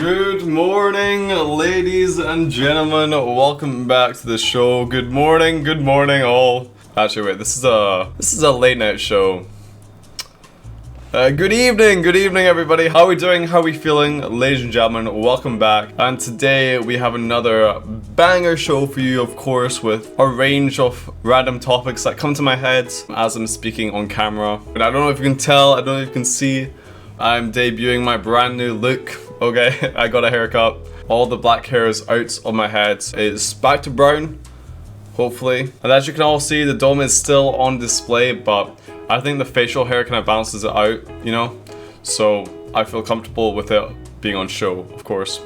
Good morning, ladies and gentlemen. Welcome back to the show. Good morning, all. Actually, wait. This is a late night show. Good evening, everybody. How are we doing? How are we feeling, ladies and gentlemen? Welcome back. And today we have another banger show for you, of course, with a range of random topics that come to my head as I'm speaking on camera. And I don't know if you can tell. I don't know if you can see. I'm debuting my brand new look. Okay, I got a haircut. All the black hair is out of my head. It's back to brown, hopefully. And as you can all see, the dome is still on display, but I think the facial hair kind of balances it out, you know? So I feel comfortable with it being on show, of course.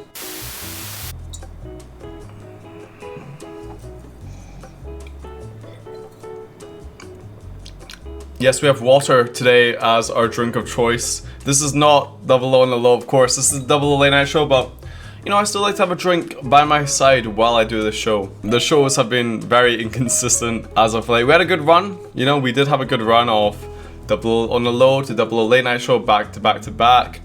Yes, we have water today as our drink of choice. This is not Double O on the Low, of course. This is the Double O Late Night Show, but you know, I still like to have a drink by my side while I do this show. The shows have been very inconsistent as of late. We had a good run, you know, we did have a good run of Double O on the Low to Double O Late Night Show back to back to back.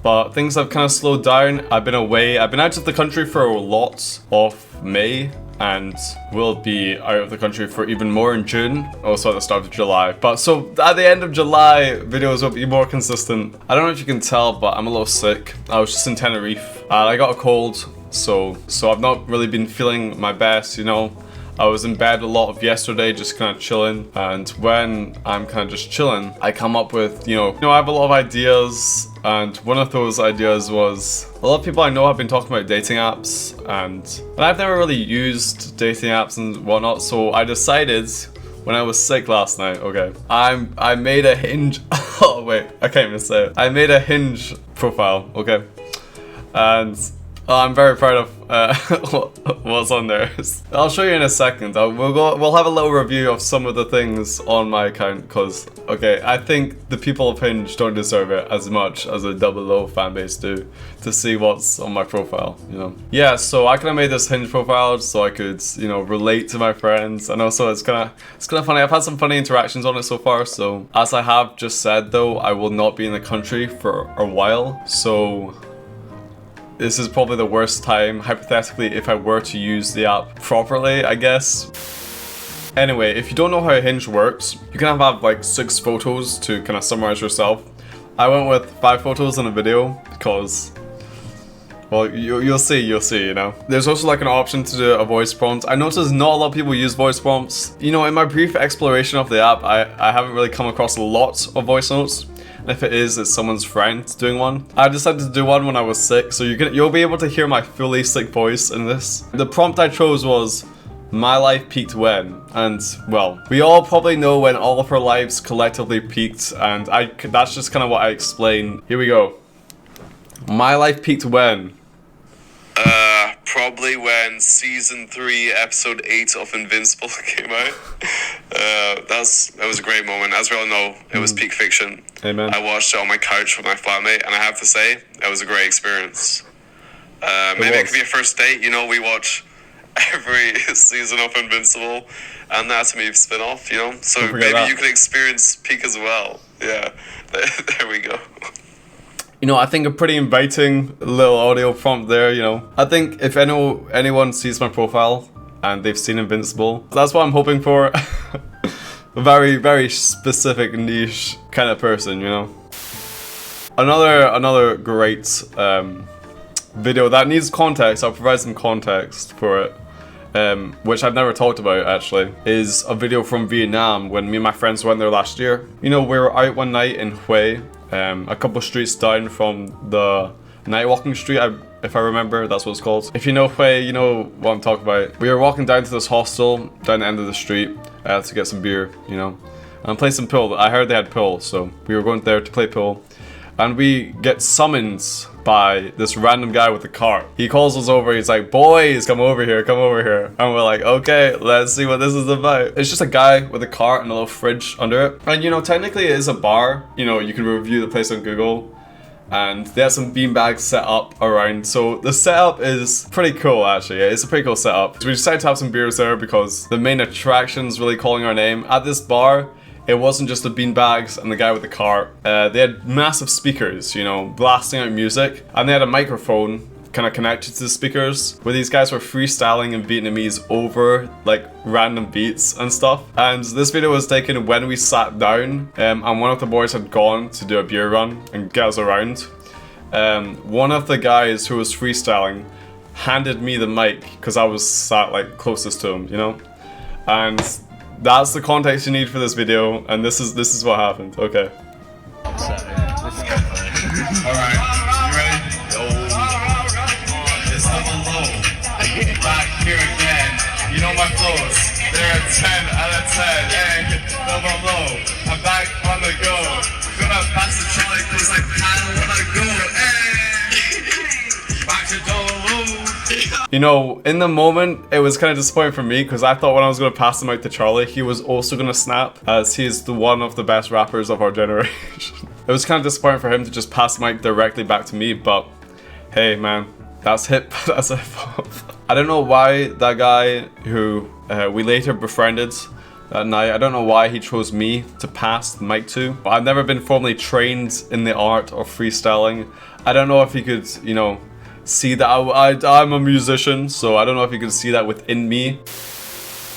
But things have kind of slowed down. I've been away. I've been out of the country for a lot of May. And will be out of the country for even more in June, also at the start of July. But so at the end of July, videos will be more consistent. I don't know if you can tell, but I'm a little sick. I was just in Tenerife and I got a cold, so I've not really been feeling my best, you know. I was in bed a lot of yesterday, just kind of chilling. And when I'm kind of just chilling, I come up with, you know, I have a lot of ideas. And one of those ideas was, a lot of people I know have been talking about dating apps. And I've never really used dating apps and whatnot. So I decided, when I was sick last night, okay, I made a Hinge, oh wait, I can't even say it. I made a Hinge profile, okay. And I'm very proud of what's on there. I'll show you in a second. We'll have a little review of some of the things on my account because, okay, I think the people of Hinge don't deserve it as much as the Double O fanbase do to see what's on my profile, you know. Yeah, so I kind of made this Hinge profile so I could, you know, relate to my friends, and also it's kind of funny. I've had some funny interactions on it so far. So as I have just said, though, I will not be in the country for a while, so this is probably the worst time, hypothetically, if I were to use the app properly, I guess. Anyway, if you don't know how Hinge works, you can have like 6 photos to kind of summarize yourself. I went with 5 photos in a video because, well, you'll see, you know. There's also like an option to do a voice prompt. I noticed not a lot of people use voice prompts. You know, in my brief exploration of the app, I haven't really come across a lot of voice notes. If it is, it's someone's friend doing one. I decided to do one when I was sick, so you'll be able to hear my fully sick voice in this. The prompt I chose was, my life peaked when? And, well, we all probably know when all of our lives collectively peaked, and that's just kind of what I explain. Here we go. My life peaked when? Probably when season 3, episode 8 of Invincible came out. That was a great moment. As we all know, it was peak fiction. Amen. I watched it on my couch with my flatmate, and I have to say, it was a great experience. Maybe it could be a first date. You know, we watch every season of Invincible and the Anatomy of spin-off, you know? So maybe you could experience peak as well. Yeah, there we go. You know, I think a pretty inviting little audio prompt there, you know. I think if anyone sees my profile and they've seen Invincible, that's what I'm hoping for. A very, very specific niche kind of person, you know. Another great video that needs context, I'll provide some context for it, which I've never talked about actually, is a video from Vietnam when me and my friends went there last year. You know, we were out one night in Hue, a couple streets down from the night walking street, if I remember, that's what it's called. If you know Hue, you know what I'm talking about. We were walking down to this hostel down the end of the street to get some beer, you know, and play some pool. I heard they had pool, so we were going there to play pool. And we get summoned by this random guy with a cart. He calls us over, he's like, boys, come over here. And we're like, okay, let's see what this is about. It's just a guy with a cart and a little fridge under it. And you know, technically it is a bar. You know, you can review the place on Google. And they have some beanbags set up around. So the setup is pretty cool, actually. It's a pretty cool setup. So we decided to have some beers there because the main attraction's really calling our name. At this bar, it wasn't just the beanbags and the guy with the cart. They had massive speakers, you know, blasting out music. And they had a microphone kind of connected to the speakers, where these guys were freestyling in Vietnamese over like random beats and stuff. And this video was taken when we sat down, and one of the boys had gone to do a beer run and get us around. One of the guys who was freestyling handed me the mic because I was sat like closest to him, you know? And that's the context you need for this video, and this is what happened. Okay. Alright, you ready? It's Double Low. Back here again. You know my flows. They're a 10 out of 10. Hey, Double Low. I'm back on the go. Gonna pass the trolley cause I kinda wanna go. Hey! Back to Double Low. You know, in the moment, it was kind of disappointing for me because I thought when I was going to pass the mic to Charlie, he was also going to snap, as he's one of the best rappers of our generation. It was kind of disappointing for him to just pass the mic directly back to me, but hey man, that's that's hip hop. I don't know why that guy who we later befriended that night, I don't know why he chose me to pass the mic to. I've never been formally trained in the art of freestyling. I don't know if he could, you know, see that I'm a musician, so I don't know if you can see that within me.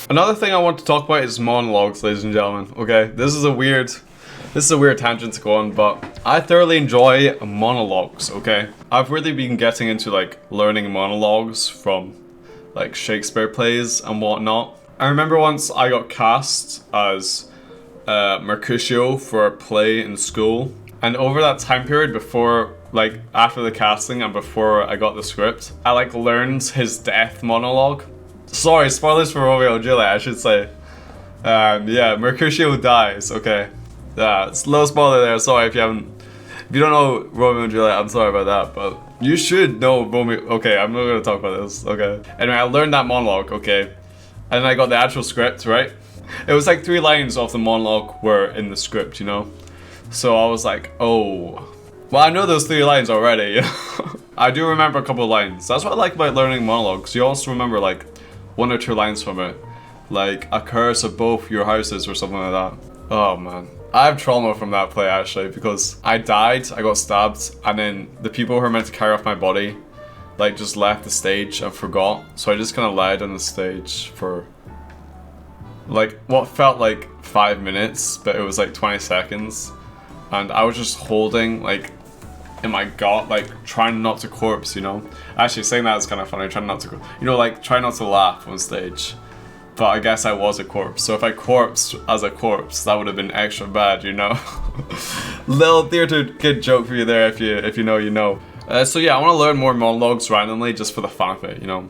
Another thing I want to talk about is monologues, ladies and gentlemen. Okay, this is a weird tangent to go on, but I thoroughly enjoy monologues. Okay, I've really been getting into like learning monologues from like Shakespeare plays and whatnot. I remember once I got cast as Mercutio for a play in school, and over that time period before, like after the casting and before I got the script, I like learned his death monologue. Sorry, spoilers for Romeo and Juliet, I should say. Yeah, Mercutio dies. Okay, yeah, it's a little spoiler there. Sorry if you don't know Romeo and Juliet. I'm sorry about that, but you should know Romeo. Okay, I'm not gonna talk about this. Okay. Anyway, I learned that monologue. Okay, and then I got the actual script. Right, it was like 3 lines of the monologue were in the script, you know. So I was like, oh. Well, I know those 3 lines already, you know? I do remember a couple of lines. That's what I like about learning monologues. You also remember like 1 or 2 lines from it. Like, a curse of both your houses or something like that. Oh man. I have trauma from that play actually, because I died, I got stabbed, and then the people who were meant to carry off my body like just left the stage and forgot. So I just kind of lied on the stage for like what felt like 5 minutes, but it was like 20 seconds. And I was just holding like in my gut, like trying not to corpse, you know. Actually, saying that is kind of funny, trying not to, you know, like try not to laugh on stage. But I guess I was a corpse, so if I corpsed as a corpse, that would have been extra bad, you know. Little theater kid joke for you there, if you know, you know. So yeah, I want to learn more monologues randomly just for the fun of it, you know.